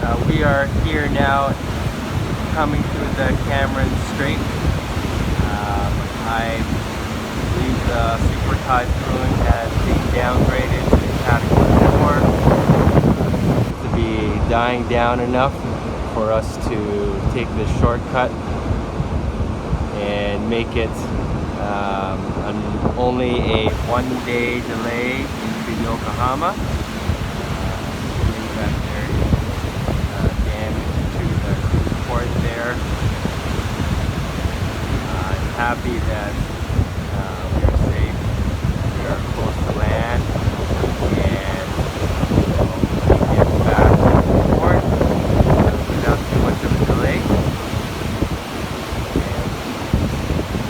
We are here now coming through the Kanmon Strait. I believe the Super Typhoon has been downgraded to Category 4. To be dying down enough for us to take this shortcut and make it only a one-day delay into Yokohama. That there is damage to the cruise port there. I'm happy that we are safe. We are close to land, and we can get back to the port without too much of a delay. And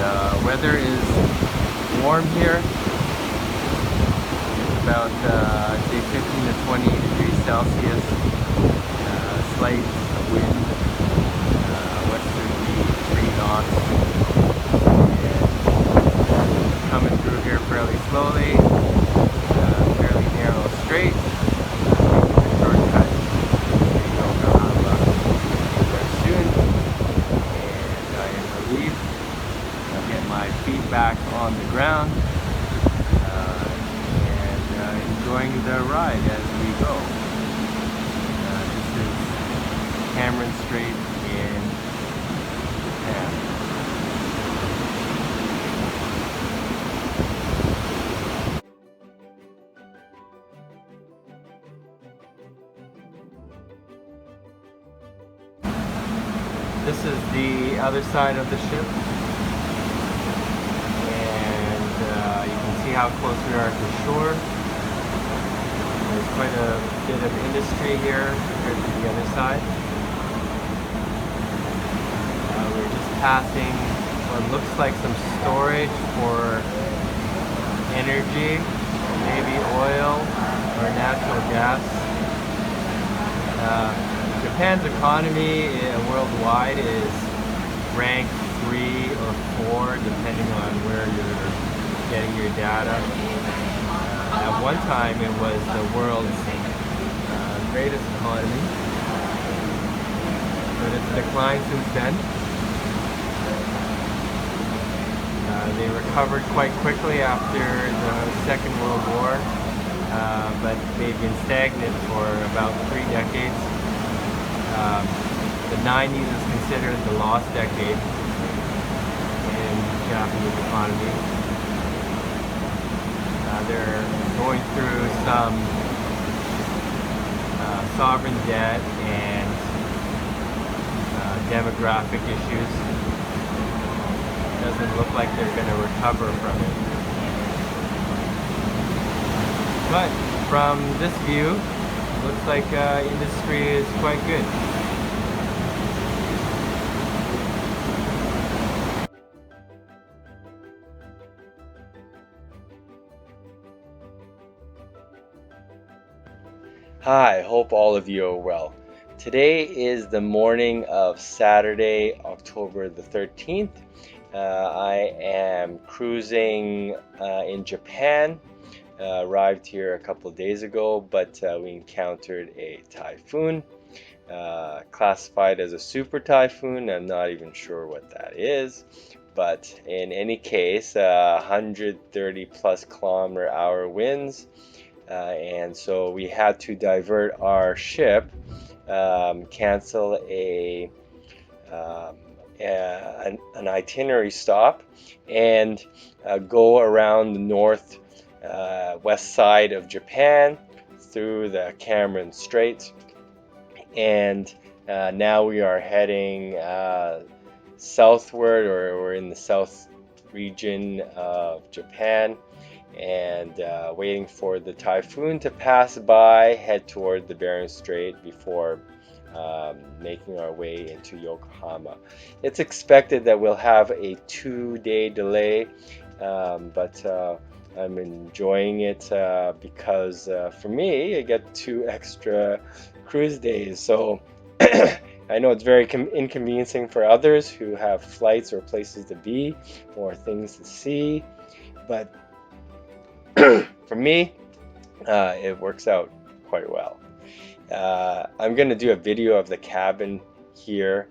the weather is warm here. It's about say 15 to 20 degrees Celsius. Slight wind, westerly 3 knots. And coming through here fairly slowly. Fairly narrow strait. Taking the shortcut to Yokohama very soon. And I am relieved. I'll get my feet back on the ground. Enjoying the ride as we go. This is Kanmon Strait in Japan. This is the other side of the ship, and you can see how close we are to shore. There's quite a bit of industry here compared to the other side. We're just passing what looks like some storage for energy, maybe oil or natural gas. Japan's economy worldwide is ranked 3 or 4 depending on where you're getting your data. At one time, it was the world's greatest economy, but it's declined since then. They recovered quite quickly after the Second World War, but they've been stagnant for about 3 decades. The 90s is considered the lost decade in Japanese economy. They're going through some sovereign debt and demographic issues. It doesn't look like they're going to recover from it. But from this view, it looks like industry is quite good. Hi, hope all of you are well. Today is the morning of Saturday, October the 13th. I am cruising in Japan. Arrived here a couple of days ago, but we encountered a typhoon. Classified as a super typhoon. I'm not even sure what that is. But in any case, 130 plus km/h winds. And so we had to divert our ship, cancel an itinerary stop, and go around the north west side of Japan through the Kanmon Strait, and now we are heading southward, or we're in the south region of Japan, and waiting for the typhoon to pass by, head toward the Bering Strait before making our way into Yokohama. It's expected that we'll have a 2-day delay, but I'm enjoying it because for me, I get 2 extra cruise days. So I know it's very inconveniencing for others who have flights or places to be or things to see, but for me, it works out quite well. I'm gonna do a video of the cabin here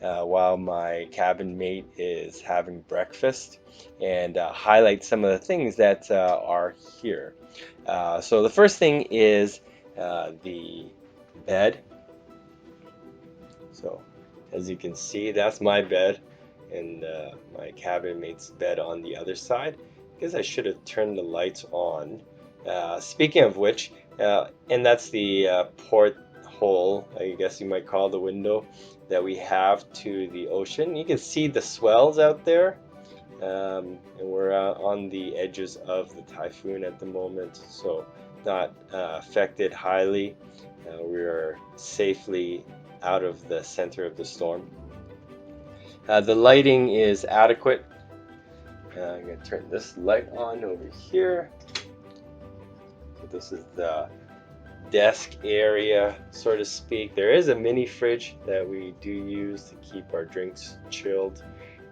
while my cabin mate is having breakfast, and highlight some of the things that are here. So the first thing is the bed. So as you can see, that's my bed, and my cabin mate's bed on the other side, because I should have turned the lights on. Speaking of which, and that's the port hole, I guess you might call the window that we have to the ocean. You can see the swells out there, and we're on the edges of the typhoon at the moment, so not affected highly. We are safely out of the center of the storm. The lighting is adequate. I'm going to turn this light on over here. So this is the desk area, so to speak. There is a mini fridge that we do use to keep our drinks chilled,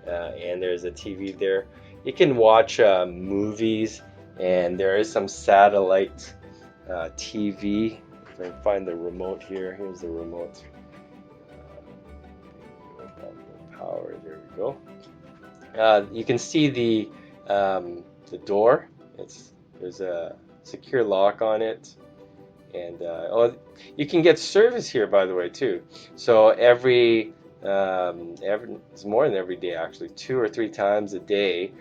and there's a TV there. You can watch movies, and there is some satellite TV. If I can find the remote here, here's the remote. Power, there we go. You can see the door. There's a secure lock on it, and you can get service here, by the way, too. So it's more than every day actually, 2 or 3 times a day,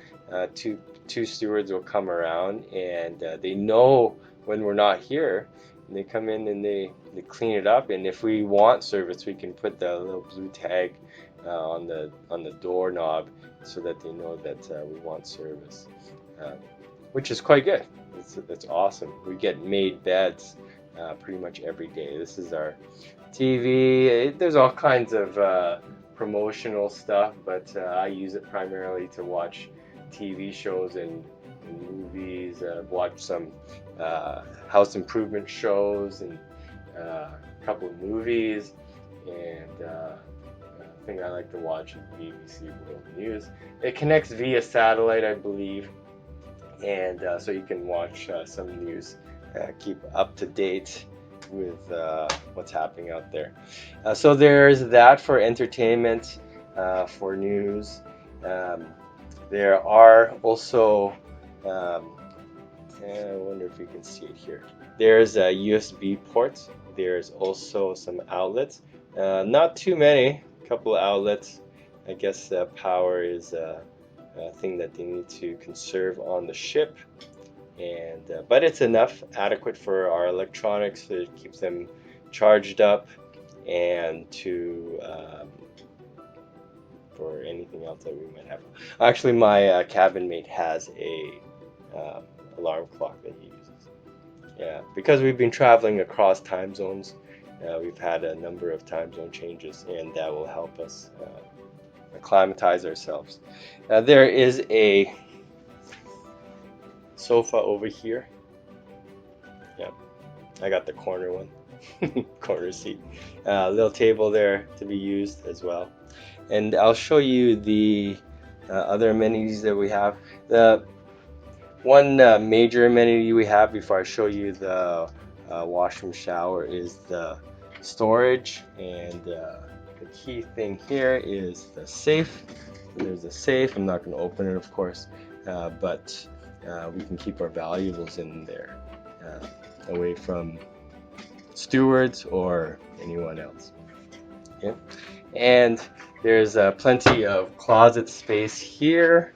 two stewards will come around, and they know when we're not here, and they come in and they clean it up. And if we want service, we can put the little blue tag on the doorknob, so that they know that we want service, which is quite good. That's awesome. We get made beds pretty much every day. This is our TV. There's all kinds of promotional stuff, but I use it primarily to watch TV shows and movies. Watch some house improvement shows, and a couple of movies, and thing I like to watch is BBC World News. It connects via satellite, I believe, and so you can watch some news, keep up to date with what's happening out there. So there's that for entertainment, for news. There are also, I wonder if you can see it here. There's a USB port. There's also some outlets. Not too many. Couple of outlets. I guess power is a thing that they need to conserve on the ship, and but it's adequate for our electronics to keep them charged up, and to for anything else that we might have. Actually, my cabin mate has a alarm clock that he uses. Yeah, because we've been traveling across time zones. We've had a number of time zone changes, and that will help us acclimatize ourselves. There is a sofa over here. Yeah, I got the corner one, corner seat. Little table there to be used as well. And I'll show you the other amenities that we have. The one major amenity we have before I show you the washroom shower is the storage, and the key thing here is the safe. There's a safe. I'm not going to open it, of course, but we can keep our valuables in there, away from stewards or anyone else. Okay. And there's plenty of closet space here,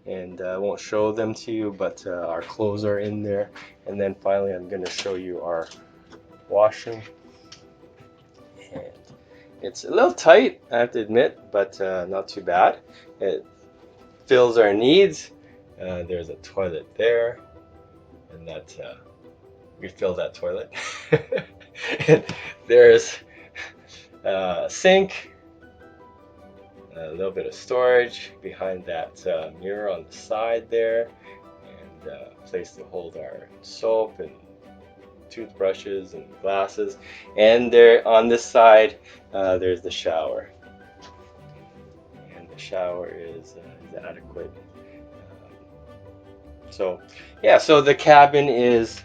and I won't show them to you, but our clothes are in there. And then finally, I'm going to show you our washroom. And it's a little tight, I have to admit, but not too bad. It fills our needs. There's a toilet there, and that we fill that toilet. And there's a sink, a little bit of storage behind that mirror on the side there, and a place to hold our soap and toothbrushes and glasses. And there on this side, there's the shower, and the shower is adequate. So yeah, so the cabin is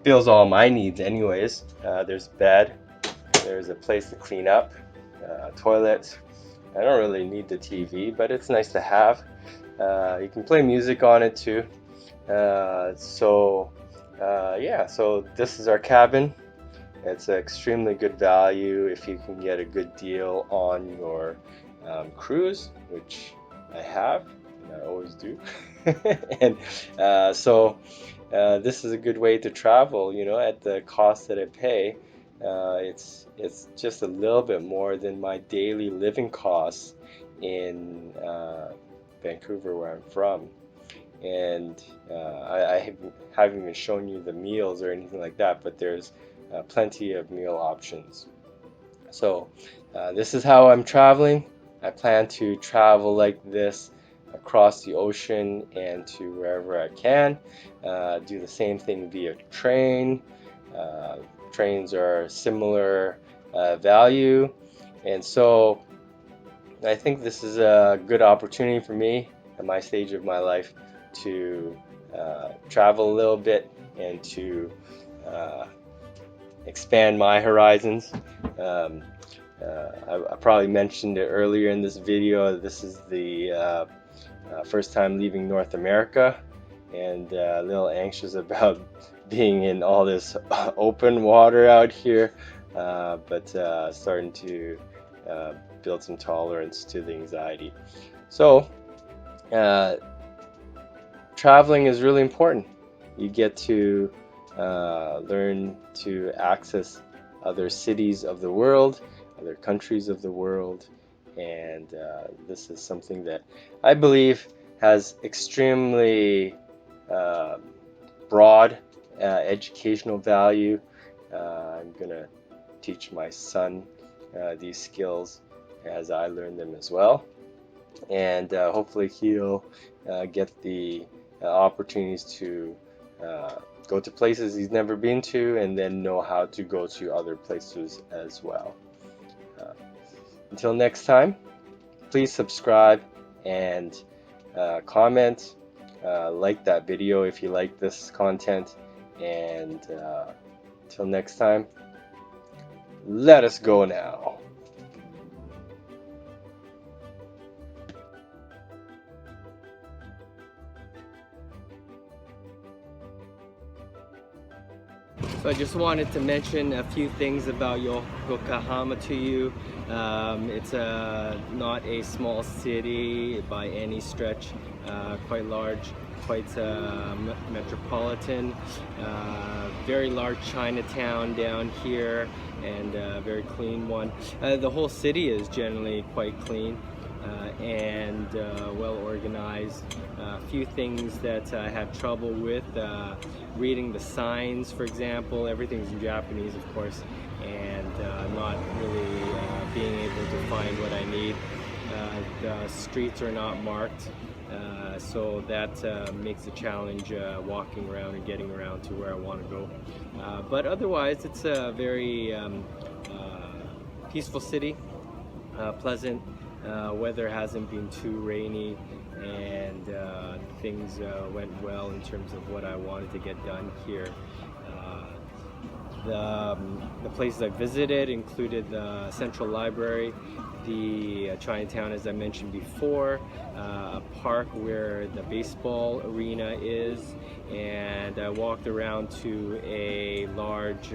fills all my needs anyways. There's bed, there's a place to clean up, toilets. I don't really need the TV, but it's nice to have. You can play music on it too. Yeah, so this is our cabin. It's an extremely good value if you can get a good deal on your cruise, which I have, and I always do. And this is a good way to travel, you know, at the cost that I pay. It's just a little bit more than my daily living costs in Vancouver, where I'm from. And I haven't even shown you the meals or anything like that, but there's plenty of meal options. So this is how I'm traveling. I plan to travel like this across the ocean and to wherever I can. Do the same thing via train. Trains are similar value, and so I think this is a good opportunity for me at my stage of my life to travel a little bit and to expand my horizons. I probably mentioned it earlier in this video. This is the first time leaving North America, and a little anxious about being in all this open water out here, but starting to build some tolerance to the anxiety. So traveling is really important. You get to learn to access other cities of the world, other countries of the world, and this is something that I believe has extremely broad educational value. I'm gonna teach my son these skills as I learn them as well, and hopefully he'll get the opportunities to go to places he's never been to, and then know how to go to other places as well. Until next time, please subscribe and comment, like that video if you like this content, and until next time, let us go now. So I just wanted to mention a few things about Yokohama to you. It's not a small city by any stretch, quite large, quite metropolitan, very large Chinatown down here, and a very clean one. The whole city is generally quite clean and well organized. A few things that I had trouble with, reading the signs, for example. Everything's in Japanese, of course, and not really being able to find what I need. The streets are not marked, so that makes a challenge walking around and getting around to where I want to go. But otherwise, it's a very peaceful city, pleasant. Weather hasn't been too rainy, and things went well in terms of what I wanted to get done here. The places I visited included the Central Library, the Chinatown, as I mentioned before, a park where the baseball arena is, and I walked around to a large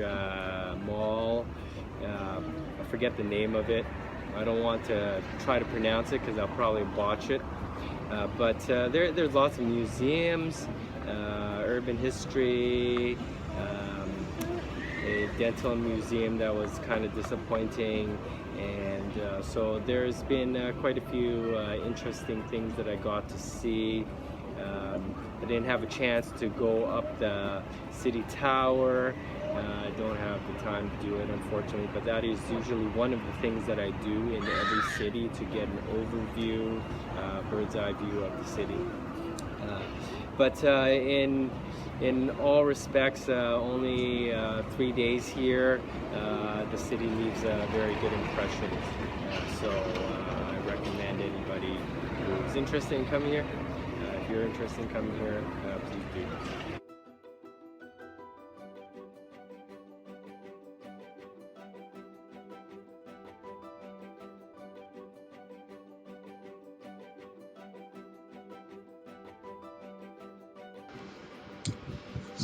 mall. I forget the name of it. I don't want to try to pronounce it because I'll probably botch it. But there's lots of museums, urban history, a dental museum that was kind of disappointing, and so there's been quite a few interesting things that I got to see. I didn't have a chance to go up the city tower. I don't have the time to do it, unfortunately, but that is usually one of the things that I do in every city to get an overview, bird's eye view of the city. But in all respects, only 3 days here, the city leaves a very good impression. So I recommend anybody who's interested in coming here. If you're interested in coming here, please do.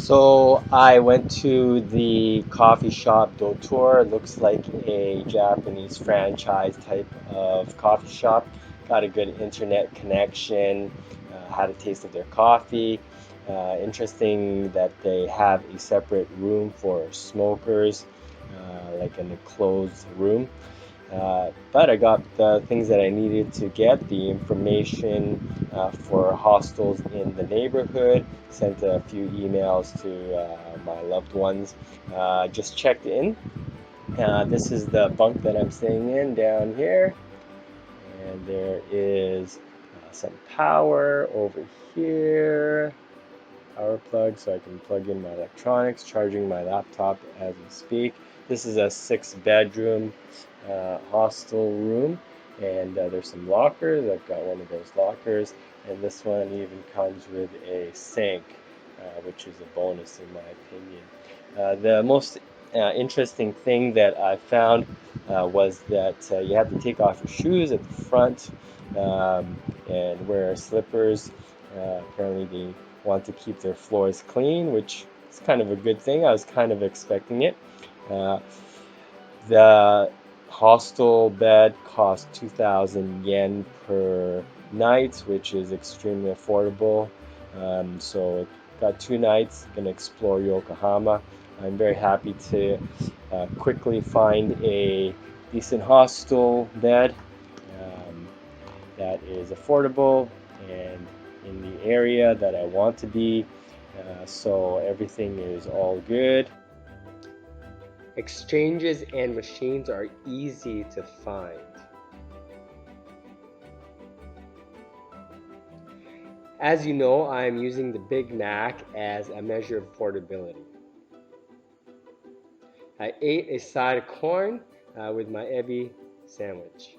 So I went to the coffee shop Doutor. Looks like a Japanese franchise type of coffee shop. Got a good internet connection. Had a taste of their coffee. Interesting that they have a separate room for smokers, like an enclosed room. But I got the things that I needed to get, the information for hostels in the neighborhood, sent a few emails to my loved ones, just checked in. This is the bunk that I'm staying in down here, and there is some power over here, power plug so I can plug in my electronics, charging my laptop as we speak. This is a 6-bedroom hostel room, and there's some lockers. I've got one of those lockers, and this one even comes with a sink, which is a bonus in my opinion. The most interesting thing that I found was that you have to take off your shoes at the front and wear slippers. Apparently they want to keep their floors clean, which is kind of a good thing. I was kind of expecting it. The hostel bed cost 2,000 yen per night, which is extremely affordable. So got 2 nights, gonna explore Yokohama. I'm very happy to quickly find a decent hostel bed that is affordable and in the area that I want to be. So everything is all good. Exchanges and machines are easy to find. As you know, I am using the Big Mac as a measure of portability. I ate a side of corn with my ebi sandwich.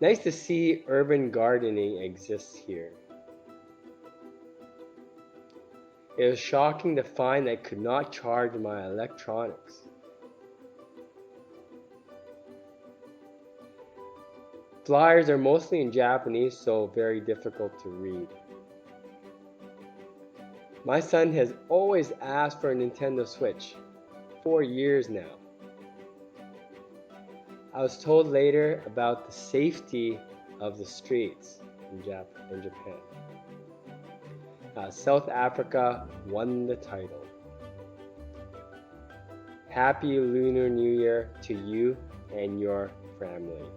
Nice to see urban gardening exists here. It was shocking to find I could not charge my electronics. Flyers are mostly in Japanese, so very difficult to read. My son has always asked for a Nintendo Switch, 4 years now. I was told later about the safety of the streets in Japan. South Africa won the title. Happy Lunar New Year to you and your family.